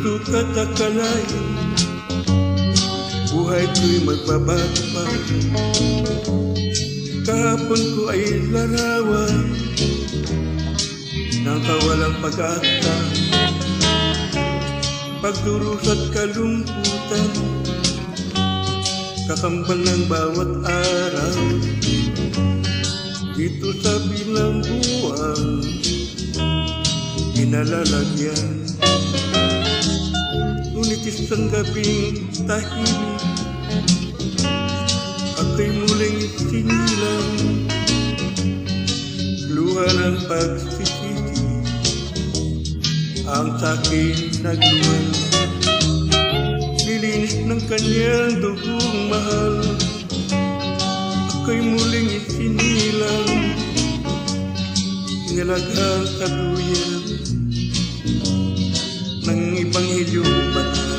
sukat akalain buhay ko'y magbabago pa. Kahapon ko ay larawan ng kawalang pag-asa, pagdurusa't kalungkutan, kakambal ng bawat araw. Dito sa bilangguan, inalalagyan. Ngunit isang gabing tahimik, ako'y muling sinilang, luha ng pagsisisi, ang sa'kin nagluhan. Nilinis ng kanyang dugong mahal, ako'y muling isinilang, inalaghang kaduyan ng Ebanghelyo banal.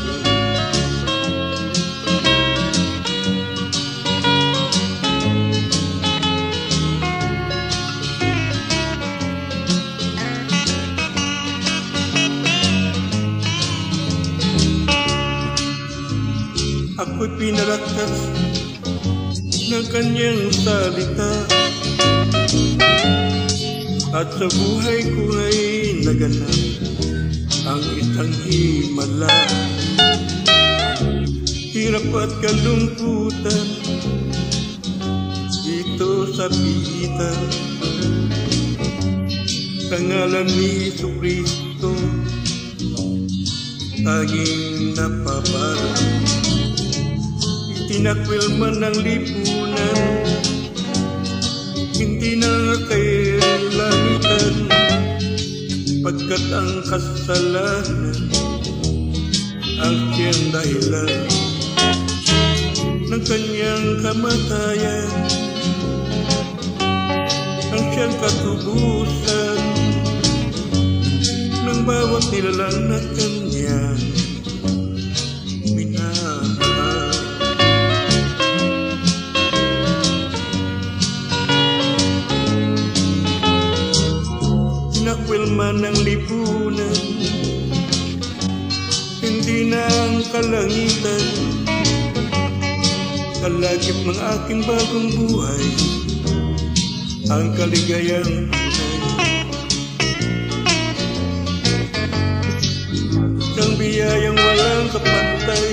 Ako'y pinalakas ng kanyang salita, at sa buhay ko ay naganap ang isang himala. Hirap at kalungkutan dito sa pigitan, sa ngalan ni Jesucristo tanging napaparang. Tinakwil man ng lipunan, hindi na kailangitan, pagkat ang kasalanan ang siyang dahilan ng kanyang kamatayan, ang siyang katubusan ng bawat nilalang na kanyang minamahal. Tinakwil man ng lipunan, hindi na ang kalangitan, kalagip ng aking bagong buhay, ang kaligayang tunay. Isang biyayang walang kapantay,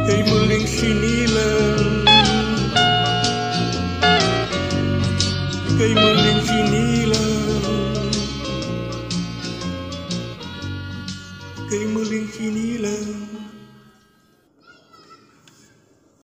kay muling sinilang, kay muling sinilang, kay muling sinilang.